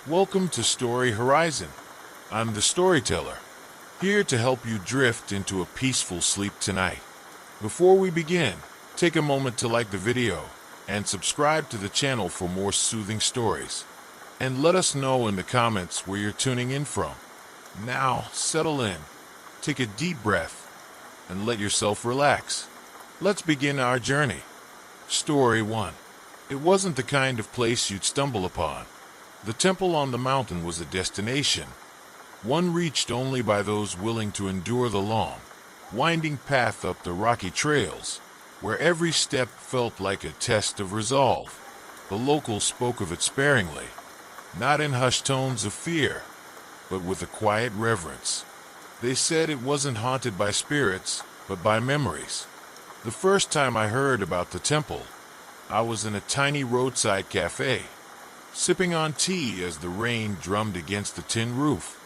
Welcome to Story Horizon. I'm the storyteller, here to help you drift into a peaceful sleep tonight. Before we begin, take a moment to like the video and subscribe to the channel for more soothing stories. And let us know in the comments where you're tuning in from. Now, settle in, take a deep breath, and let yourself relax. Let's begin our journey. Story 1. It wasn't the kind of place you'd stumble upon. The temple on the mountain was a destination, one reached only by those willing to endure the long, winding path up the rocky trails, where every step felt like a test of resolve. The locals spoke of it sparingly, not in hushed tones of fear, but with a quiet reverence. They said it wasn't haunted by spirits, but by memories. The first time I heard about the temple, I was in a tiny roadside cafe, sipping on tea as the rain drummed against the tin roof.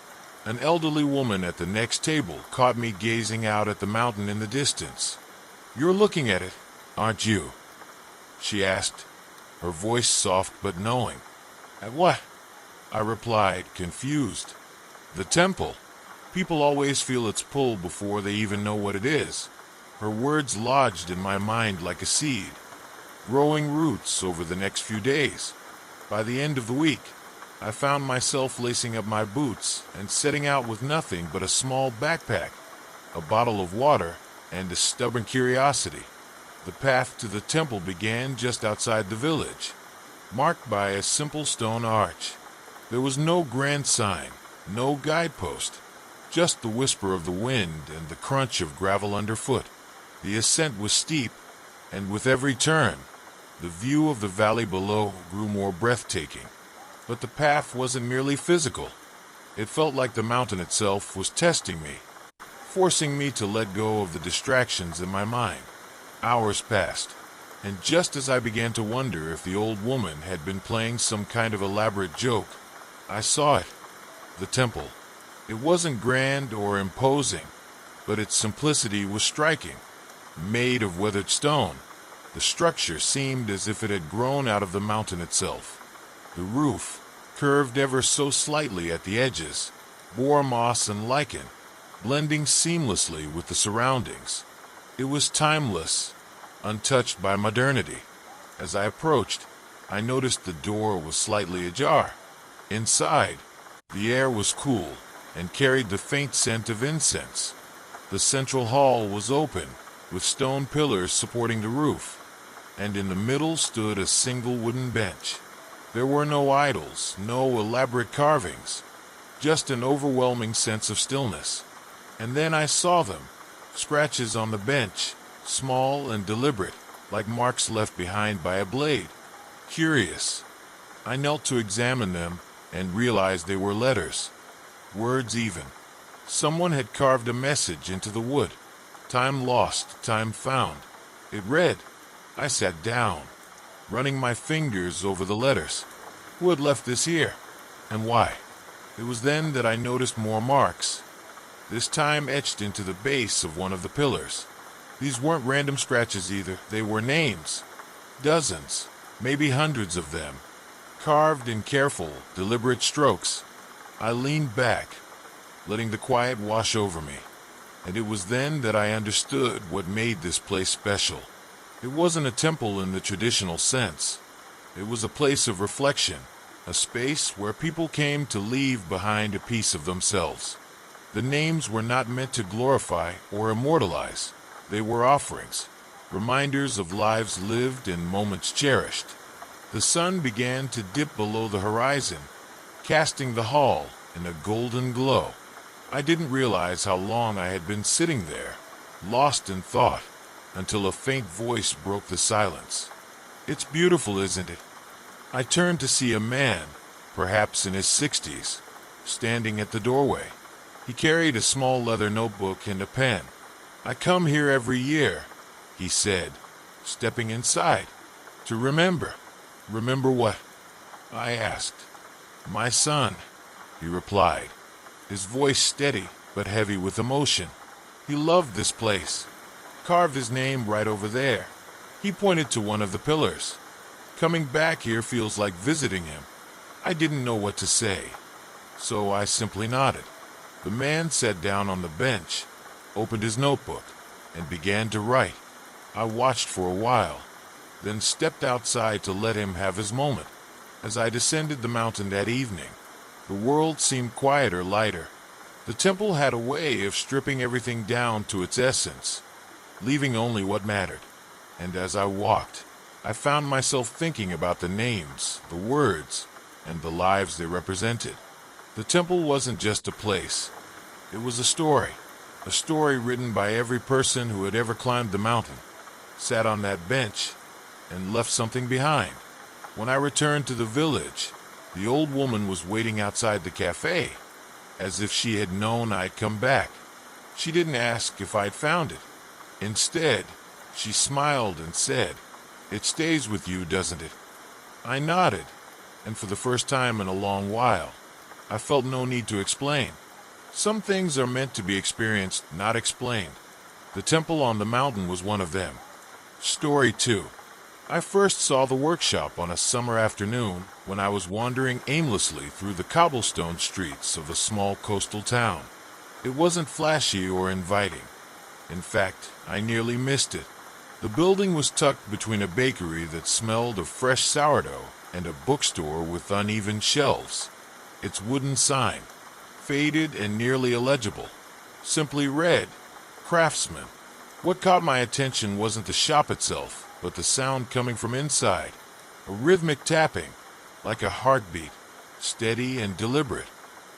An elderly woman at the next table caught me gazing out at the mountain in the distance. "You're looking at it, aren't you?" she asked, her voice soft but knowing. "At what?" I replied, confused. "The temple. People always feel its pull before they even know what it is." Her words lodged in my mind like a seed, growing roots over the next few days. By the end of the week, I found myself lacing up my boots and setting out with nothing but a small backpack, a bottle of water, and a stubborn curiosity. The path to the temple began just outside the village, marked by a simple stone arch. There was no grand sign, no guidepost, just the whisper of the wind and the crunch of gravel underfoot. The ascent was steep, and with every turn, the view of the valley below grew more breathtaking. But the path wasn't merely physical. It felt like the mountain itself was testing me, forcing me to let go of the distractions in my mind. Hours passed, and just as I began to wonder if the old woman had been playing some kind of elaborate joke, I saw it. The temple. It wasn't grand or imposing, but its simplicity was striking. Made of weathered stone, the structure seemed as if it had grown out of the mountain itself. The roof, curved ever so slightly at the edges, bore moss and lichen, blending seamlessly with the surroundings. It was timeless, untouched by modernity. As I approached, I noticed the door was slightly ajar. Inside, the air was cool and carried the faint scent of incense. The central hall was open, with stone pillars supporting the roof, and in the middle stood a single wooden bench. There were no idols, no elaborate carvings, just an overwhelming sense of stillness. And then I saw them, scratches on the bench, small and deliberate, like marks left behind by a blade. Curious, I knelt to examine them and realized they were letters, words even. Someone had carved a message into the wood. Time lost, time found. It read. I sat down, running my fingers over the letters. Who had left this here? And why? It was then that I noticed more marks, this time etched into the base of one of the pillars. These weren't random scratches either. They were names. Dozens, maybe hundreds of them, carved in careful, deliberate strokes. I leaned back, letting the quiet wash over me. And it was then that I understood what made this place special. It wasn't a temple in the traditional sense. It was a place of reflection, a space where people came to leave behind a piece of themselves. The names were not meant to glorify or immortalize. They were offerings, reminders of lives lived and moments cherished. The sun began to dip below the horizon, casting the hall in a golden glow. I didn't realize how long I had been sitting there, lost in thought, until a faint voice broke the silence. "It's beautiful, isn't it?" I turned to see a man, perhaps in his 60s, standing at the doorway. He carried a small leather notebook and a pen. "I come here every year," he said, stepping inside. "To remember." "Remember what?" I asked. "My son," he replied, his voice steady but heavy with emotion. "He loved this place. Carved his name right over there." He pointed to one of the pillars. "Coming back here feels like visiting him." I didn't know what to say, so I simply nodded. The man sat down on the bench, opened his notebook, and began to write. I watched for a while, then stepped outside to let him have his moment. As I descended the mountain that evening, the world seemed quieter, lighter. The temple had a way of stripping everything down to its essence, leaving only what mattered. And as I walked, I found myself thinking about the names, the words, and the lives they represented. The temple wasn't just a place. It was a story written by every person who had ever climbed the mountain, sat on that bench, and left something behind. When I returned to the village, the old woman was waiting outside the cafe, as if she had known I'd come back. She didn't ask if I'd found it. Instead, she smiled and said, "It stays with you, doesn't it?" I nodded, and for the first time in a long while, I felt no need to explain. Some things are meant to be experienced, not explained. The temple on the mountain was one of them. Story 2. I first saw the workshop on a summer afternoon when I was wandering aimlessly through the cobblestone streets of a small coastal town. It wasn't flashy or inviting. In fact, I nearly missed it. The building was tucked between a bakery that smelled of fresh sourdough and a bookstore with uneven shelves. Its wooden sign, faded and nearly illegible, simply read, "Craftsman." What caught my attention wasn't the shop itself, but the sound coming from inside. A rhythmic tapping, like a heartbeat, steady and deliberate.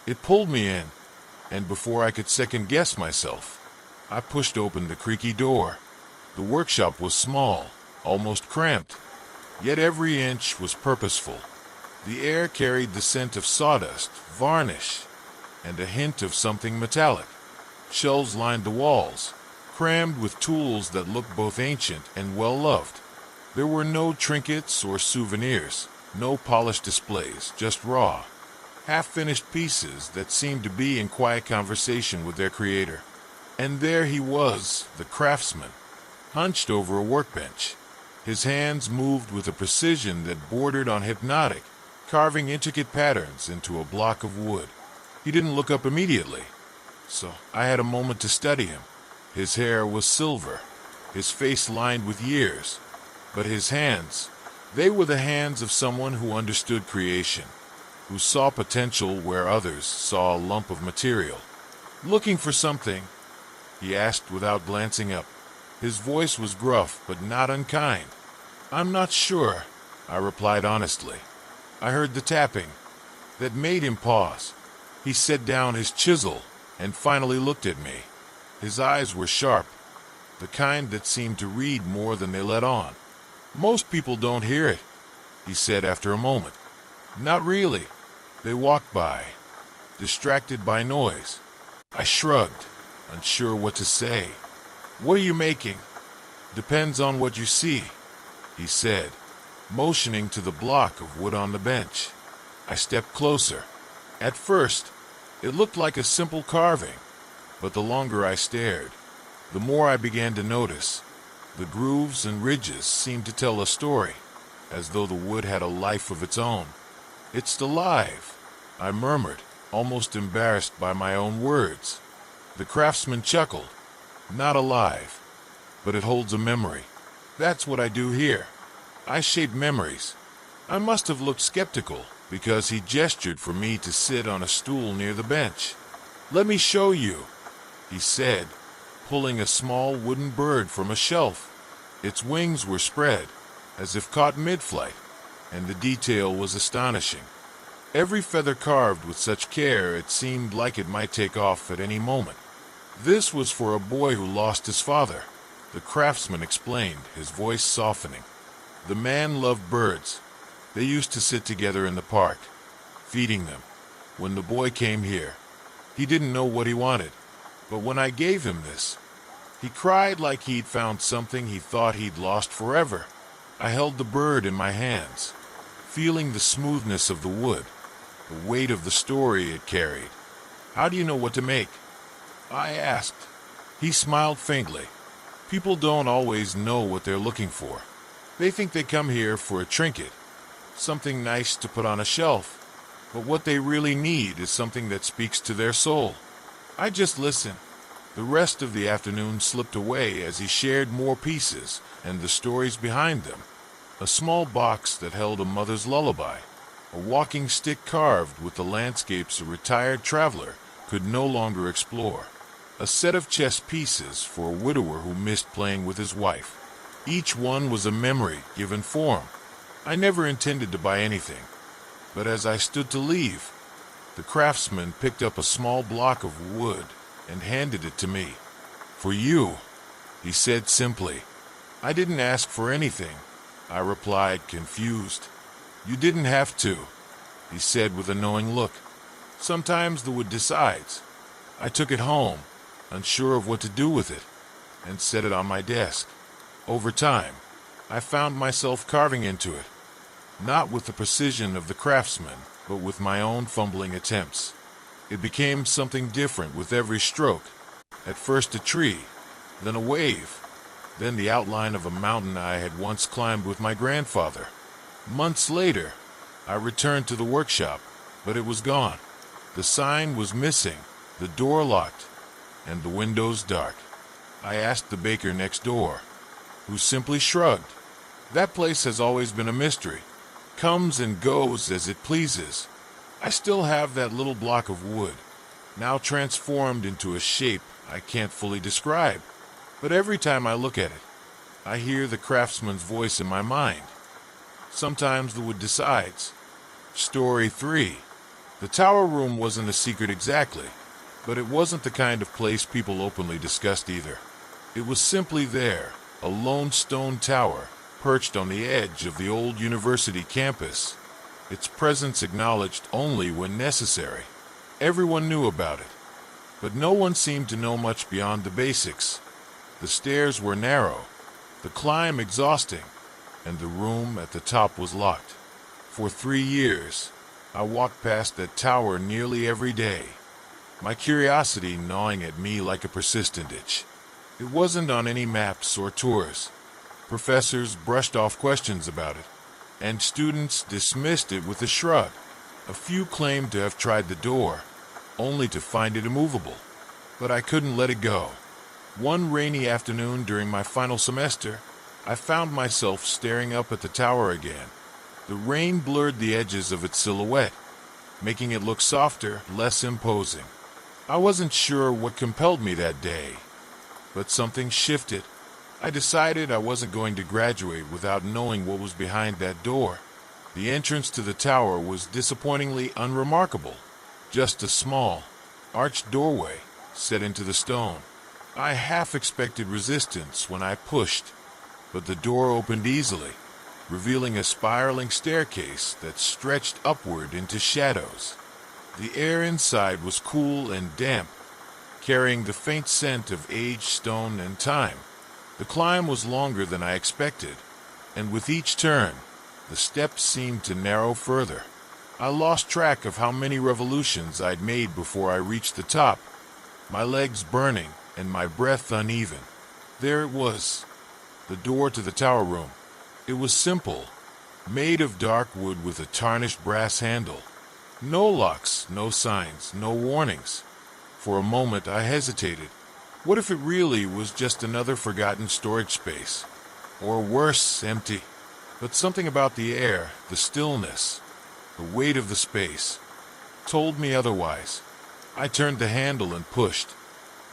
It pulled me in, and before I could second-guess myself, I pushed open the creaky door. The workshop was small, almost cramped, yet every inch was purposeful. The air carried the scent of sawdust, varnish, and a hint of something metallic. Shelves lined the walls, crammed with tools that looked both ancient and well-loved. There were no trinkets or souvenirs, no polished displays, just raw, half-finished pieces that seemed to be in quiet conversation with their creator. And there he was, the craftsman, hunched over a workbench. His hands moved with a precision that bordered on hypnotic, carving intricate patterns into a block of wood. He didn't look up immediately, so I had a moment to study him. His hair was silver, his face lined with years, but his hands, they were the hands of someone who understood creation, who saw potential where others saw a lump of material. "Looking for something?" he asked without glancing up. His voice was gruff but not unkind. "I'm not sure," I replied honestly. I heard the tapping. That made him pause. He set down his chisel and finally looked at me. His eyes were sharp, the kind that seemed to read more than they let on. "Most people don't hear it," he said after a moment. "Not really. They walk by, distracted by noise." I shrugged, unsure what to say. "What are you making?" "Depends on what you see," he said, motioning to the block of wood on the bench. I stepped closer. At first, it looked like a simple carving, but the longer I stared, the more I began to notice. The grooves and ridges seemed to tell a story, as though the wood had a life of its own. "It's alive," I murmured, almost embarrassed by my own words. The craftsman chuckled. "Not alive, but it holds a memory. That's what I do here. I shape memories." I must have looked skeptical, because he gestured for me to sit on a stool near the bench. "Let me show you," he said, pulling a small wooden bird from a shelf. Its wings were spread, as if caught mid-flight, and the detail was astonishing. Every feather carved with such care it seemed like it might take off at any moment. "This was for a boy who lost his father," the craftsman explained, his voice softening. "The man loved birds. They used to sit together in the park, feeding them. When the boy came here, he didn't know what he wanted, but when I gave him this, he cried like he'd found something he thought he'd lost forever." I held the bird in my hands, feeling the smoothness of the wood, the weight of the story it carried. "How do you know what to make?" I asked. He smiled faintly. "People don't always know what they're looking for. They think they come here for a trinket, something nice to put on a shelf. but what they really need is something that speaks to their soul. I just listened. The rest of the afternoon slipped away as he shared more pieces and the stories behind them. A small box that held a mother's lullaby, a walking stick carved with the landscapes a retired traveler could no longer explore, a set of chess pieces for a widower who missed playing with his wife. Each one was a memory given form. I never intended to buy anything, but as I stood to leave, the craftsman picked up a small block of wood and handed it to me. "For you," he said simply. "I didn't ask for anything," I replied, confused. "You didn't have to," he said with a knowing look. "Sometimes the wood decides." I took it home, unsure of what to do with it, and set it on my desk. Over time, I found myself carving into it, not with the precision of the craftsman, but with my own fumbling attempts. It became something different with every stroke. At first a tree, then a wave, then the outline of a mountain I had once climbed with my grandfather. Months later, I returned to the workshop, but it was gone. The sign was missing, the door locked, and the windows dark. I asked the baker next door, who simply shrugged. "That place has always been a mystery. Comes and goes as it pleases." I still have that little block of wood, now transformed into a shape I can't fully describe. But every time I look at it, I hear the craftsman's voice in my mind. Sometimes the wood decides. Story 3. The tower room wasn't a secret exactly, but it wasn't the kind of place people openly discussed either. It was simply there, a lone stone tower, perched on the edge of the old university campus, its presence acknowledged only when necessary. Everyone knew about it, but no one seemed to know much beyond the basics. The stairs were narrow, the climb exhausting, and the room at the top was locked. For 3 years, I walked past that tower nearly every day, my curiosity gnawing at me like a persistent itch. It wasn't on any maps or tours. Professors brushed off questions about it, and students dismissed it with a shrug. A few claimed to have tried the door, only to find it immovable. But I couldn't let it go. One rainy afternoon during my final semester, I found myself staring up at the tower again. The rain blurred the edges of its silhouette, making it look softer, less imposing. I wasn't sure what compelled me that day, but something shifted. I decided I wasn't going to graduate without knowing what was behind that door. The entrance to the tower was disappointingly unremarkable. Just a small, arched doorway set into the stone. I half expected resistance when I pushed, but the door opened easily, revealing a spiraling staircase that stretched upward into shadows. The air inside was cool and damp, carrying the faint scent of aged stone and time. The climb was longer than I expected, and with each turn, the steps seemed to narrow further. I lost track of how many revolutions I'd made before I reached the top, my legs burning and my breath uneven. There it was, the door to the tower room. It was simple, made of dark wood with a tarnished brass handle. No locks, no signs, no warnings. For a moment I hesitated. What if it really was just another forgotten storage space? Or worse, empty. But something about the air, the stillness, the weight of the space, told me otherwise. I turned the handle and pushed.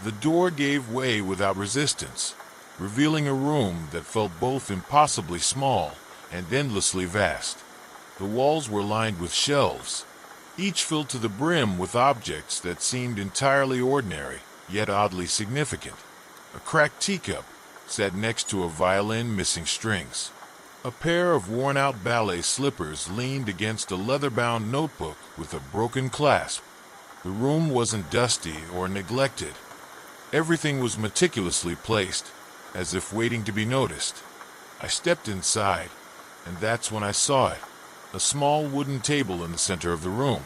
The door gave way without resistance, revealing a room that felt both impossibly small and endlessly vast. The walls were lined with shelves, each filled to the brim with objects that seemed entirely ordinary, yet oddly significant. A cracked teacup sat next to a violin missing strings. A pair of worn-out ballet slippers leaned against a leather-bound notebook with a broken clasp. The room wasn't dusty or neglected. Everything was meticulously placed, as if waiting to be noticed. I stepped inside, and that's when I saw it. A small wooden table in the center of the room.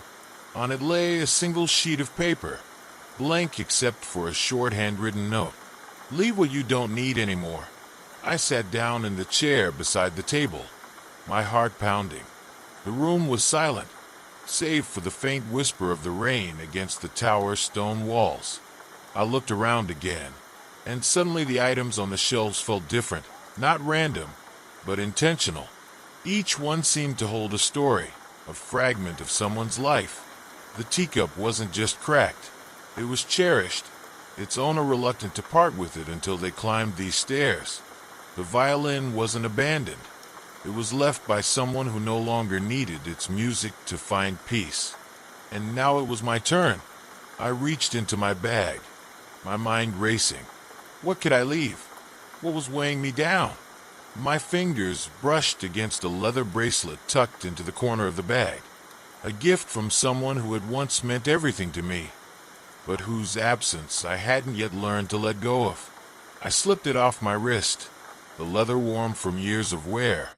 On it lay a single sheet of paper, blank except for a short handwritten note. "Leave what you don't need anymore." I sat down in the chair beside the table, my heart pounding. The room was silent, save for the faint whisper of the rain against the tower's stone walls. I looked around again, and suddenly the items on the shelves felt different, not random, but intentional. Each one seemed to hold a story, a fragment of someone's life. The teacup wasn't just cracked, it was cherished, its owner reluctant to part with it until they climbed these stairs. The violin wasn't abandoned. It was left by someone who no longer needed its music to find peace. And now it was my turn. I reached into my bag, my mind racing. What could I leave? What was weighing me down? My fingers brushed against a leather bracelet tucked into the corner of the bag. A gift from someone who had once meant everything to me, but whose absence I hadn't yet learned to let go of. I slipped it off my wrist, the leather worn from years of wear,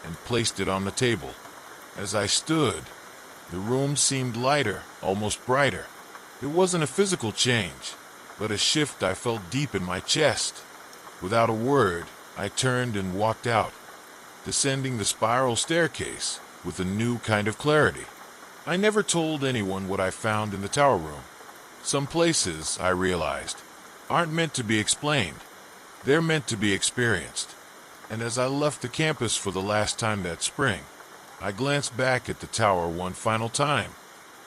and placed it on the table. As I stood, the room seemed lighter, almost brighter. It wasn't a physical change, but a shift I felt deep in my chest. Without a word, I turned and walked out, descending the spiral staircase with a new kind of clarity. I never told anyone what I found in the tower room. Some places, I realized, aren't meant to be explained. They're meant to be experienced. And as I left the campus for the last time that spring, I glanced back at the tower one final time.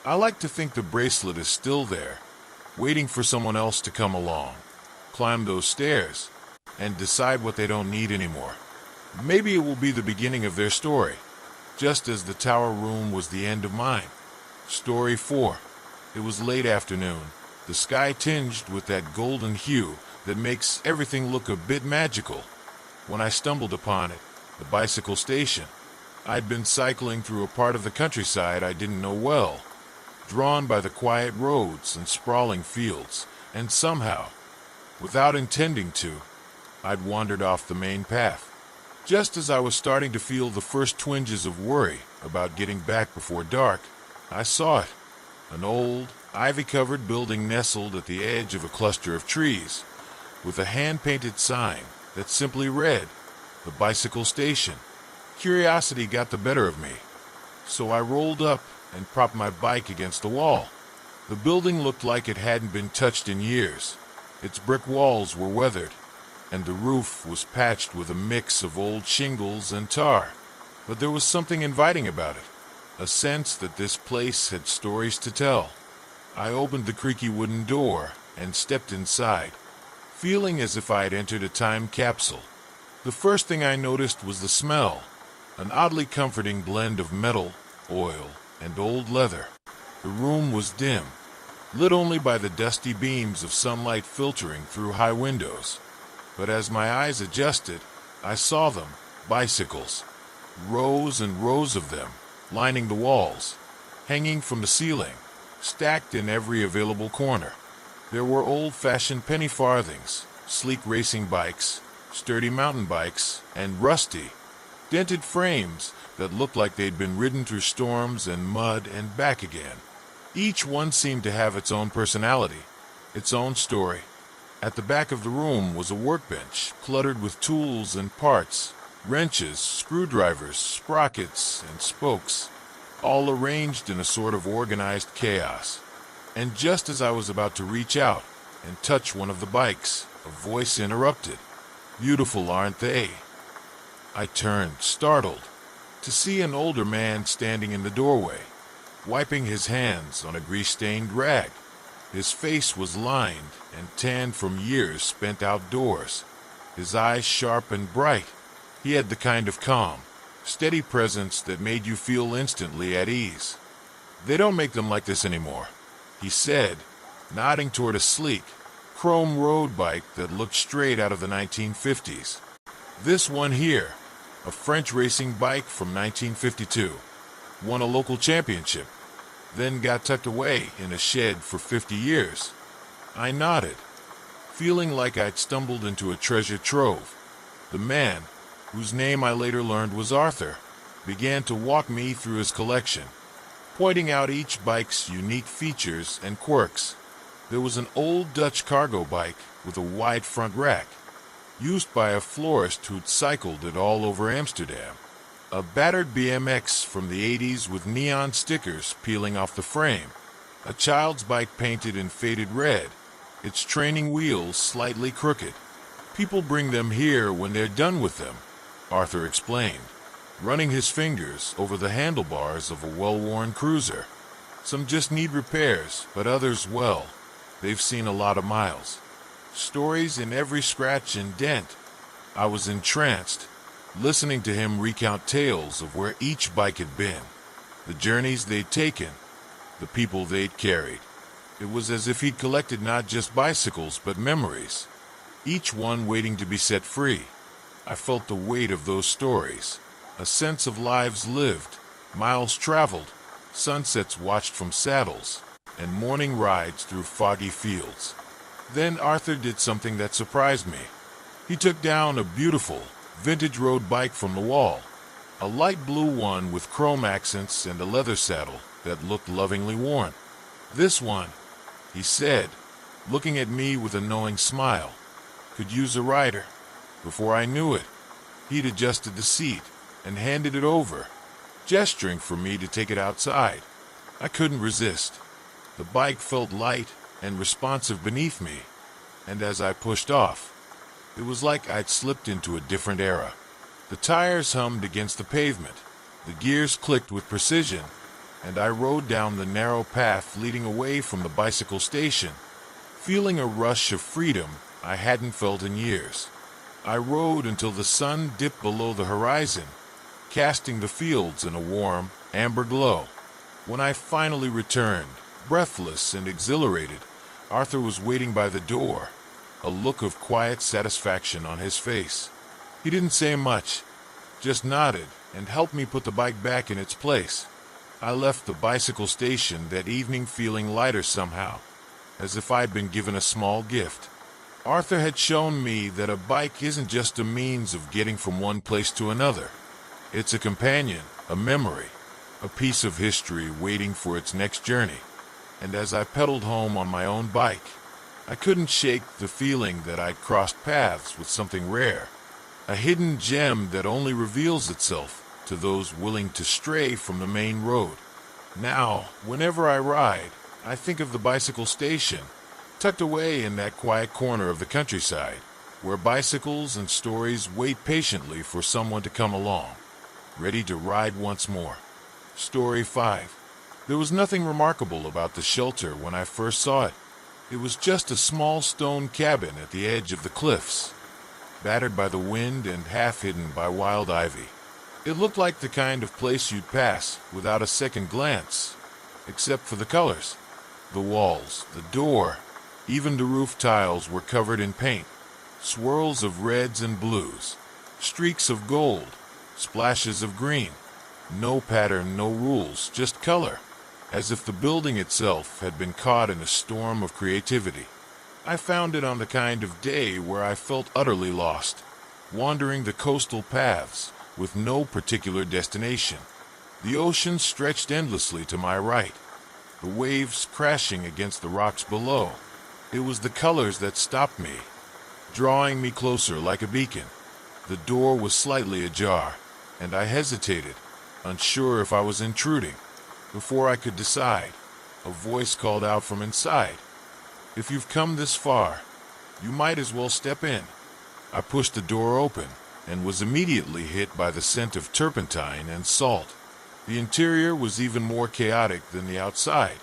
I like to think the bracelet is still there, waiting for someone else to come along, climb those stairs, and decide what they don't need anymore. Maybe it will be the beginning of their story, just as the tower room was the end of mine. Story 4. It was late afternoon, the sky tinged with that golden hue that makes everything look a bit magical. When I stumbled upon it, the bicycle station. I'd been cycling through a part of the countryside I didn't know well, drawn by the quiet roads and sprawling fields, and somehow, without intending to, I'd wandered off the main path. Just as I was starting to feel the first twinges of worry about getting back before dark, I saw it. An old, ivy-covered building nestled at the edge of a cluster of trees, with a hand-painted sign that simply read, "The Bicycle Station." Curiosity got the better of me, so I rolled up and propped my bike against the wall. The building looked like it hadn't been touched in years. Its brick walls were weathered, and the roof was patched with a mix of old shingles and tar. But there was something inviting about it, a sense that this place had stories to tell. I opened the creaky wooden door and stepped inside, feeling as if I had entered a time capsule. The first thing I noticed was the smell, an oddly comforting blend of metal, oil, and old leather. The room was dim, lit only by the dusty beams of sunlight filtering through high windows. But as my eyes adjusted, I saw them, bicycles, rows and rows of them, lining the walls, hanging from the ceiling, stacked in every available corner. There were old-fashioned penny farthings, sleek racing bikes, sturdy mountain bikes, and rusty, dented frames that looked like they'd been ridden through storms and mud and back again. Each one seemed to have its own personality, its own story. At the back of the room was a workbench cluttered with tools and parts, wrenches, screwdrivers, sprockets, and spokes, all arranged in a sort of organized chaos. And just as I was about to reach out and touch one of the bikes, a voice interrupted. "Beautiful, aren't they?" I turned, startled, to see an older man standing in the doorway, wiping his hands on a grease-stained rag. His face was lined and tanned from years spent outdoors, his eyes sharp and bright. He had the kind of calm, steady presence that made you feel instantly at ease. "They don't make them like this anymore," he said, nodding toward a sleek, chrome road bike that looked straight out of the 1950s. "This one here, a French racing bike from 1952, won a local championship, then got tucked away in a shed for 50 years. I nodded, feeling like I'd stumbled into a treasure trove. The man, whose name I later learned was Arthur, began to walk me through his collection, pointing out each bike's unique features and quirks. There was an old Dutch cargo bike with a wide front rack, used by a florist who'd cycled it all over Amsterdam. A battered BMX from the 80s with neon stickers peeling off the frame. A child's bike painted in faded red, its training wheels slightly crooked. People bring them here when they're done with them, Arthur explained, running his fingers over the handlebars of a well-worn cruiser. Some just need repairs, but others, well, they've seen a lot of miles. Stories in every scratch and dent. I was entranced, listening to him recount tales of where each bike had been, the journeys they'd taken, the people they'd carried. It was as if he'd collected not just bicycles, but memories, each one waiting to be set free. I felt the weight of those stories, a sense of lives lived, miles traveled, sunsets watched from saddles, and morning rides through foggy fields. Then Arthur did something that surprised me. He took down a beautiful, vintage road bike from the wall, a light blue one with chrome accents and a leather saddle that looked lovingly worn. This one, he said, looking at me with a knowing smile, could use a rider. Before I knew it, he'd adjusted the seat and handed it over, gesturing for me to take it outside. I couldn't resist. The bike felt light and responsive beneath me, and as I pushed off, it was like I'd slipped into a different era. The tires hummed against the pavement, the gears clicked with precision, and I rode down the narrow path leading away from the bicycle station, feeling a rush of freedom I hadn't felt in years. I rode until the sun dipped below the horizon, casting the fields in a warm, amber glow. When I finally returned, breathless and exhilarated, Arthur was waiting by the door, a look of quiet satisfaction on his face. He didn't say much, just nodded and helped me put the bike back in its place. I left the bicycle station that evening feeling lighter somehow, as if I'd been given a small gift. Arthur had shown me that a bike isn't just a means of getting from one place to another. It's a companion, a memory, a piece of history waiting for its next journey. And as I pedaled home on my own bike, I couldn't shake the feeling that I'd crossed paths with something rare, a hidden gem that only reveals itself to those willing to stray from the main road. Now, whenever I ride, I think of the bicycle station, tucked away in that quiet corner of the countryside, where bicycles and stories wait patiently for someone to come along, ready to ride once more. Story 5. There was nothing remarkable about the shelter when I first saw it. It was just a small stone cabin at the edge of the cliffs, battered by the wind and half hidden by wild ivy. It looked like the kind of place you'd pass without a second glance, except for the colors. The walls, the door, even the roof tiles were covered in paint, swirls of reds and blues, streaks of gold, splashes of green. No pattern, no rules, just color, as if the building itself had been caught in a storm of creativity. I found it on the kind of day where I felt utterly lost, wandering the coastal paths with no particular destination. The ocean stretched endlessly to my right, the waves crashing against the rocks below. It was the colors that stopped me, drawing me closer like a beacon. The door was slightly ajar, and I hesitated, unsure if I was intruding. Before I could decide, a voice called out from inside, "If you've come this far, you might as well step in." I pushed the door open and was immediately hit by the scent of turpentine and salt. The interior was even more chaotic than the outside.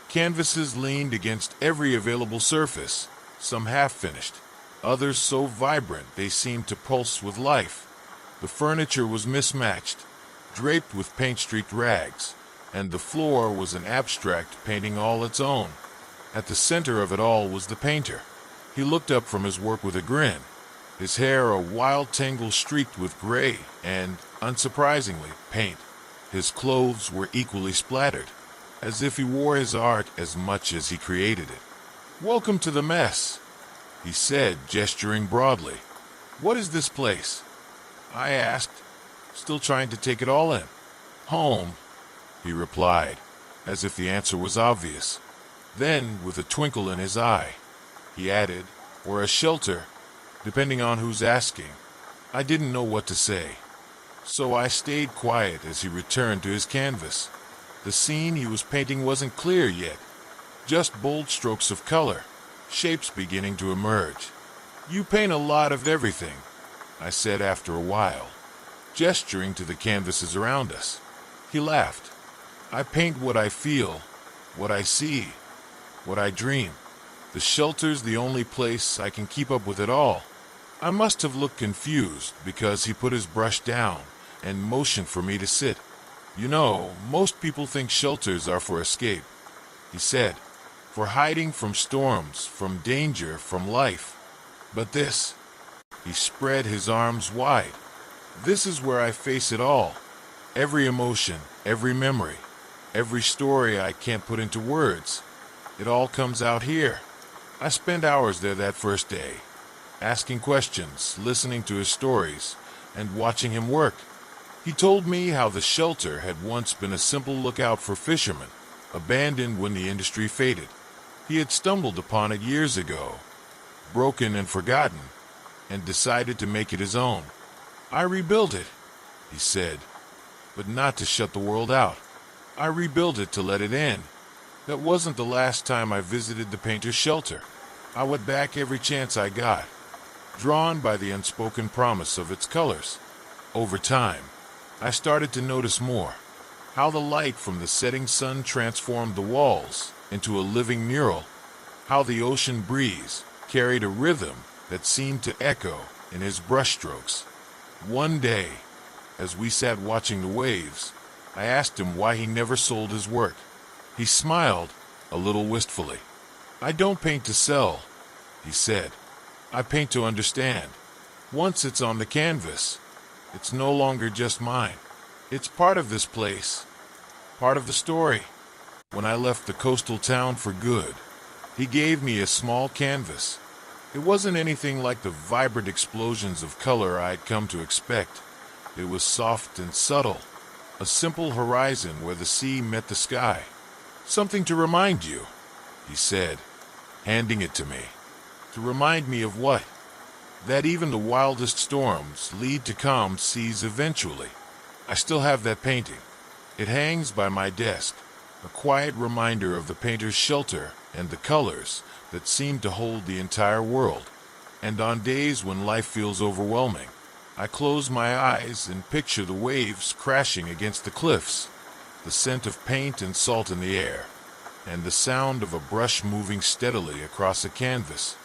Canvases leaned against every available surface, some half-finished, others so vibrant they seemed to pulse with life. The furniture was mismatched, draped with paint-streaked rags, and the floor was an abstract painting all its own. At the center of it all was the painter. He looked up from his work with a grin, his hair a wild tangle streaked with gray and, unsurprisingly, paint. His clothes were equally splattered, as if he wore his art as much as he created it. "Welcome to the mess," he said, gesturing broadly. "What is this place?" I asked, still trying to take it all in. "Home," he replied, as if the answer was obvious. Then, with a twinkle in his eye, he added, "Or a shelter, depending on who's asking." I didn't know what to say, So I stayed quiet as he returned to his canvas. The scene he was painting wasn't clear yet, just bold strokes of color, shapes beginning to emerge. "You paint a lot of everything," I said after a while, gesturing to the canvases around us. He laughed. "I paint what I feel, what I see, what I dream. The shelter's the only place I can keep up with it all." I must have looked confused because he put his brush down and motioned for me to sit. "You know, most people think shelters are for escape," he said, "for hiding from storms, from danger, from life. But this," he spread his arms wide, "this is where I face it all. Every emotion, every memory, every story I can't put into words. It all comes out here." I spent hours there that first day, asking questions, listening to his stories, and watching him work. He told me how the shelter had once been a simple lookout for fishermen, abandoned when the industry faded. He had stumbled upon it years ago, broken and forgotten, and decided to make it his own. "I rebuilt it," he said, "but not to shut the world out. I rebuilt it to let it in. That wasn't the last time I visited the painter's shelter. I went back every chance I got, drawn by the unspoken promise of its colors. Over time, I started to notice more, how the light from the setting sun transformed the walls into a living mural, how the ocean breeze carried a rhythm that seemed to echo in his brushstrokes. One day, as we sat watching the waves, I asked him why he never sold his work. He smiled, a little wistfully. "I don't paint to sell," he said. "I paint to understand. Once it's on the canvas, it's no longer just mine. It's part of this place, part of the story." When I left the coastal town for good, he gave me a small canvas. It wasn't anything like the vibrant explosions of color I'd come to expect. It was soft and subtle, a simple horizon where the sea met the sky. "Something to remind you," he said, handing it to me. "To remind me of what? That even the wildest storms lead to calm seas eventually." I still have that painting. It hangs by my desk, a quiet reminder of the painter's shelter and the colors that seem to hold the entire world. And on days when life feels overwhelming, I close my eyes and picture the waves crashing against the cliffs, the scent of paint and salt in the air, and the sound of a brush moving steadily across a canvas.